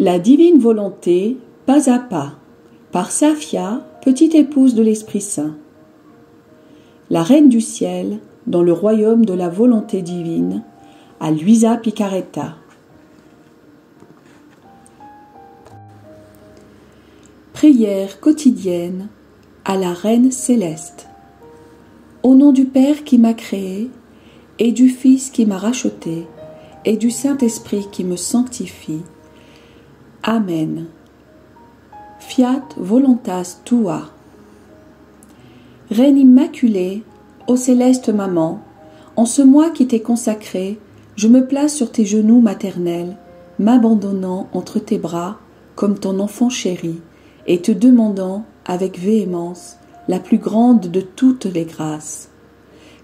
La divine volonté, pas à pas, par Safia, petite épouse de l'Esprit Saint. La Reine du Ciel, dans le royaume de la volonté divine, à Luisa Picaretta. Prière quotidienne à la Reine céleste. Au nom du Père qui m'a créé, et du Fils qui m'a racheté, et du Saint-Esprit qui me sanctifie. Amen. Fiat voluntas tua. Reine immaculée, ô céleste maman, en ce mois qui t'est consacré, je me place sur tes genoux maternels, m'abandonnant entre tes bras comme ton enfant chéri, et te demandant avec véhémence la plus grande de toutes les grâces,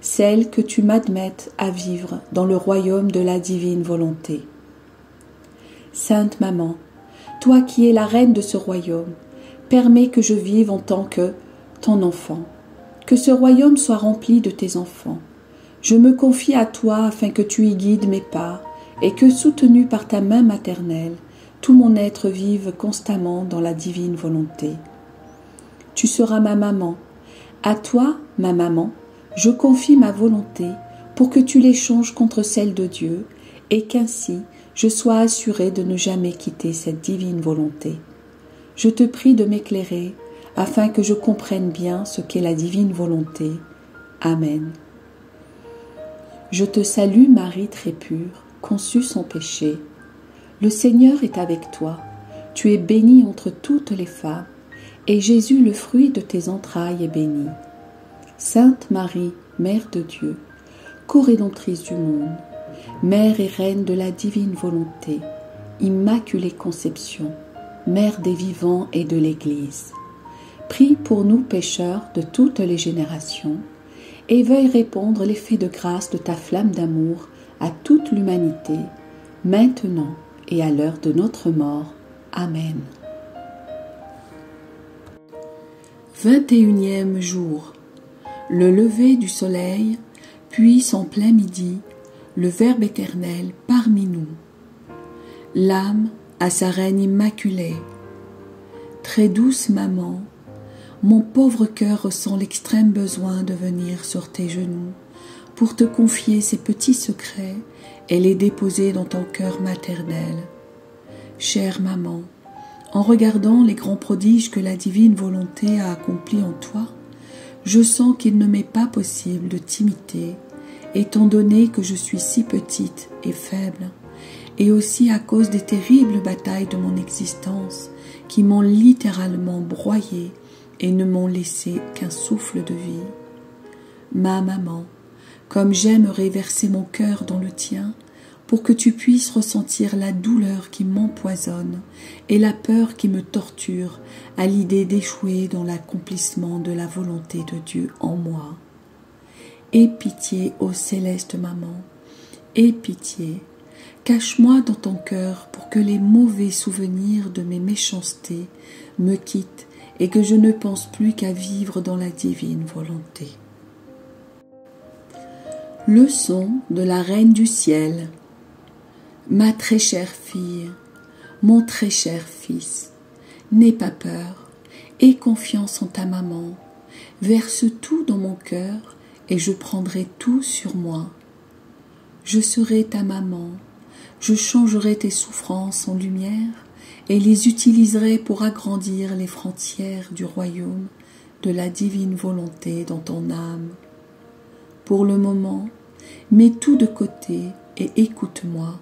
celle que tu m'admettes à vivre dans le royaume de la divine volonté. Sainte Maman, toi qui es la reine de ce royaume, permets que je vive en tant que ton enfant, que ce royaume soit rempli de tes enfants. Je me confie à toi afin que tu y guides mes pas et que, soutenu par ta main maternelle, tout mon être vive constamment dans la divine volonté. Tu seras ma maman. À toi, ma maman, je confie ma volonté pour que tu l'échanges contre celle de Dieu et qu'ainsi je sois assurée de ne jamais quitter cette divine volonté. Je te prie de m'éclairer afin que je comprenne bien ce qu'est la divine volonté. Amen. Je te salue Marie très pure, conçue sans péché. Le Seigneur est avec toi. Tu es bénie entre toutes les femmes, et Jésus, le fruit de tes entrailles, est béni. Sainte Marie, Mère de Dieu, co-rédemptrice du monde, Mère et Reine de la divine volonté, Immaculée Conception, Mère des vivants et de l'Église, prie pour nous pécheurs de toutes les générations, et veuille répandre l'effet de grâce de ta flamme d'amour à toute l'humanité, maintenant et à l'heure de notre mort. Amen. 21e jour. Le lever du soleil, puis en plein midi, le Verbe éternel parmi nous. L'âme à sa reine immaculée. Très douce maman, mon pauvre cœur ressent l'extrême besoin de venir sur tes genoux pour te confier ses petits secrets et les déposer dans ton cœur maternel. Chère maman, en regardant les grands prodiges que la divine volonté a accomplis en toi, je sens qu'il ne m'est pas possible de t'imiter, étant donné que je suis si petite et faible, et aussi à cause des terribles batailles de mon existence qui m'ont littéralement broyée et ne m'ont laissé qu'un souffle de vie. Ma maman, comme j'aimerais verser mon cœur dans le tien, pour que tu puisses ressentir la douleur qui m'empoisonne et la peur qui me torture à l'idée d'échouer dans l'accomplissement de la volonté de Dieu en moi. Aie pitié, ô céleste maman, aie pitié, cache-moi dans ton cœur pour que les mauvais souvenirs de mes méchancetés me quittent et que je ne pense plus qu'à vivre dans la divine volonté. Leçon de la Reine du Ciel. Ma très chère fille, mon très cher fils, n'aie pas peur, aie confiance en ta maman, verse tout dans mon cœur et je prendrai tout sur moi. Je serai ta maman, je changerai tes souffrances en lumière et les utiliserai pour agrandir les frontières du royaume de la divine volonté dans ton âme. Pour le moment, mets tout de côté et écoute-moi.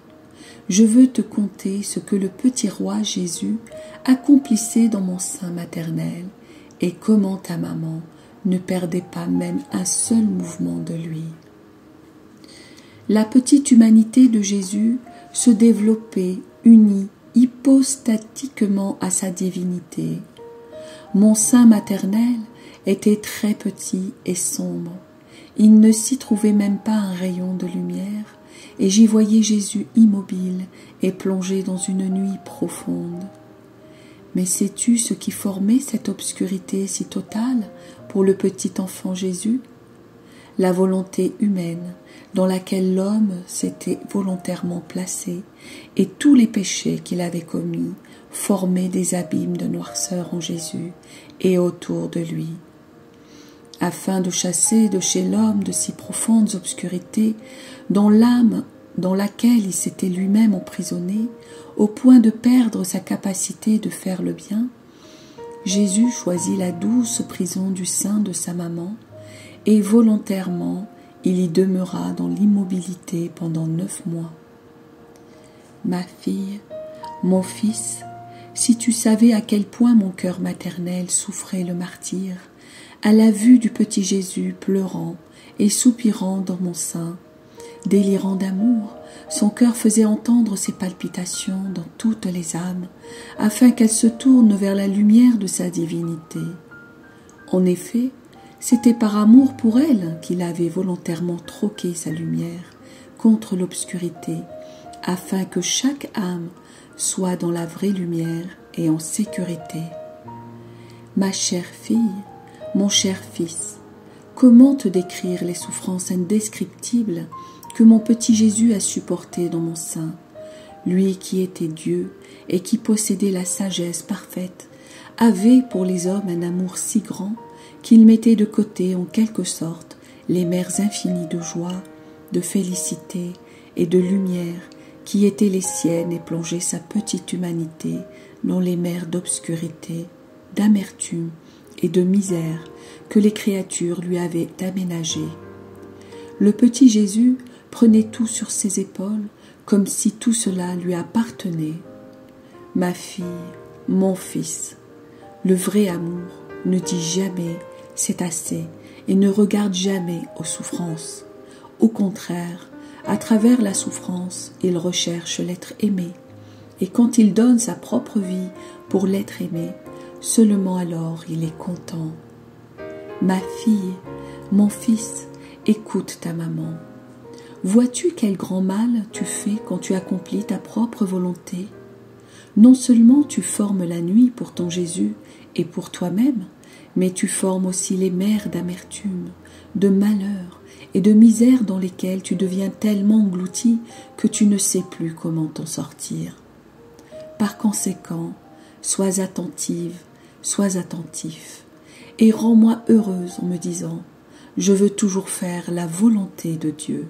Je veux te conter ce que le petit roi Jésus accomplissait dans mon sein maternel et comment ta maman ne perdait pas même un seul mouvement de lui. La petite humanité de Jésus se développait unie hypostatiquement à sa divinité. Mon sein maternel était très petit et sombre. Il ne s'y trouvait même pas un rayon de lumière, et j'y voyais Jésus immobile et plongé dans une nuit profonde. Mais sais-tu ce qui formait cette obscurité si totale pour le petit enfant Jésus? la volonté humaine dans laquelle l'homme s'était volontairement placé et tous les péchés qu'il avait commis formaient des abîmes de noirceur en Jésus et autour de lui. Afin de chasser de chez l'homme de si profondes obscurités dont l'âme dans laquelle il s'était lui-même emprisonné, au point de perdre sa capacité de faire le bien, Jésus choisit la douce prison du sein de sa maman, et volontairement il y demeura dans l'immobilité pendant 9 mois. Ma fille, mon fils, si tu savais à quel point mon cœur maternel souffrait le martyre, à la vue du petit Jésus pleurant et soupirant dans mon sein, délirant d'amour, son cœur faisait entendre ses palpitations dans toutes les âmes, afin qu'elles se tournent vers la lumière de sa divinité. En effet, c'était par amour pour elle qu'il avait volontairement troqué sa lumière contre l'obscurité, afin que chaque âme soit dans la vraie lumière et en sécurité. Ma chère fille, mon cher fils, comment te décrire les souffrances indescriptibles que mon petit Jésus a supportées dans mon sein, lui qui était Dieu et qui possédait la sagesse parfaite, avait pour les hommes un amour si grand qu'il mettait de côté en quelque sorte les mers infinies de joie, de félicité et de lumière qui étaient les siennes et plongeait sa petite humanité dans les mers d'obscurité, d'amertume et de misère que les créatures lui avaient aménagées. Le petit Jésus prenait tout sur ses épaules comme si tout cela lui appartenait. Ma fille, mon fils, le vrai amour ne dit jamais « c'est assez » et ne regarde jamais aux souffrances. Au contraire, à travers la souffrance, il recherche l'être aimé. Et quand il donne sa propre vie pour l'être aimé, seulement alors il est content. Ma fille, mon fils, écoute ta maman. Vois-tu quel grand mal tu fais quand tu accomplis ta propre volonté? Non seulement tu formes la nuit pour ton Jésus et pour toi-même, mais tu formes aussi les mers d'amertume, de malheur et de misère dans lesquelles tu deviens tellement englouti que tu ne sais plus comment t'en sortir. Par conséquent, sois attentive, sois attentif, et rends-moi heureuse en me disant « Je veux toujours faire la volonté de Dieu ».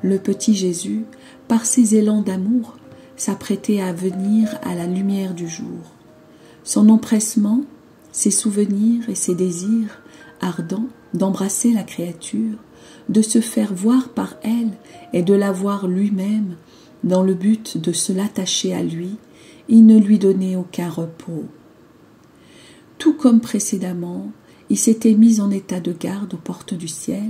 Le petit Jésus, par ses élans d'amour, s'apprêtait à venir à la lumière du jour. Son empressement, ses souvenirs et ses désirs ardents d'embrasser la créature, de se faire voir par elle et de la voir lui-même, dans le but de se l'attacher à lui, il ne lui donnait aucun repos. Tout comme précédemment, il s'était mis en état de garde aux portes du ciel,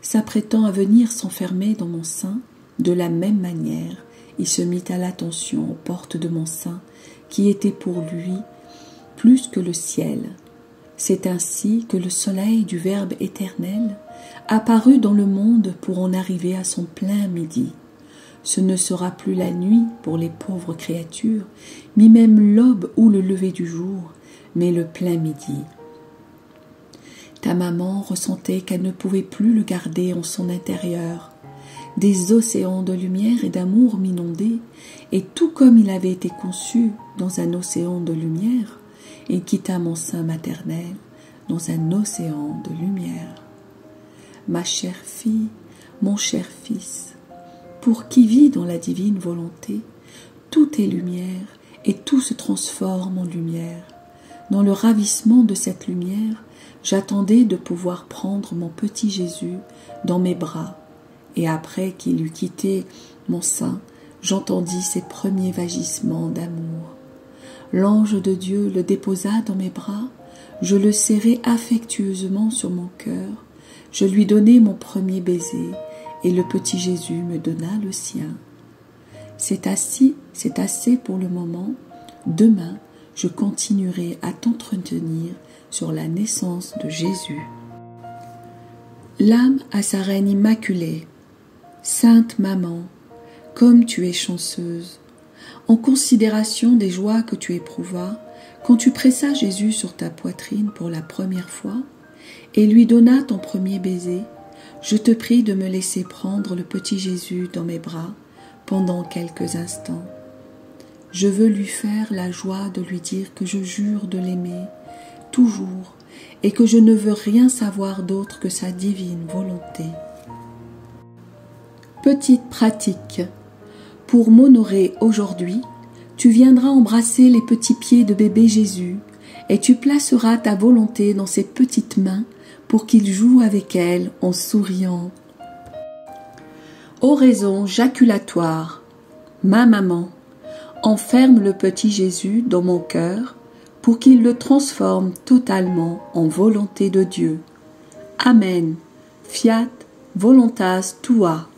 s'apprêtant à venir s'enfermer dans mon sein. De la même manière, il se mit à l'attention aux portes de mon sein, qui étaient pour lui plus que le ciel. C'est ainsi que le soleil du Verbe éternel apparut dans le monde pour en arriver à son plein midi. Ce ne sera plus la nuit pour les pauvres créatures, ni même l'aube ou le lever du jour, mais le plein midi. Ta maman ressentait qu'elle ne pouvait plus le garder en son intérieur. Des océans de lumière et d'amour m'inondaient, et tout comme il avait été conçu dans un océan de lumière, il quitta mon sein maternel dans un océan de lumière. Ma chère fille, mon cher fils, pour qui vit dans la divine volonté, tout est lumière et tout se transforme en lumière. Dans le ravissement de cette lumière, j'attendais de pouvoir prendre mon petit Jésus dans mes bras, et après qu'il eut quitté mon sein, j'entendis ses premiers vagissements d'amour. L'ange de Dieu le déposa dans mes bras, je le serrai affectueusement sur mon cœur, je lui donnai mon premier baiser, et le petit Jésus me donna le sien. C'est assez pour le moment. Demain, je continuerai à t'entretenir sur la naissance de Jésus. L'âme à sa reine immaculée. Sainte Maman, comme tu es chanceuse, en considération des joies que tu éprouvas quand tu pressas Jésus sur ta poitrine pour la première fois, et lui donna ton premier baiser, je te prie de me laisser prendre le petit Jésus dans mes bras pendant quelques instants. Je veux lui faire la joie de lui dire que je jure de l'aimer toujours et que je ne veux rien savoir d'autre que sa divine volonté. Petite pratique. Pour m'honorer aujourd'hui, tu viendras embrasser les petits pieds de bébé Jésus et tu placeras ta volonté dans ses petites mains pour qu'il joue avec elle en souriant. Oraison jaculatoire. Ma maman, enferme le petit Jésus dans mon cœur pour qu'il le transforme totalement en volonté de Dieu. Amen. Fiat voluntas tua.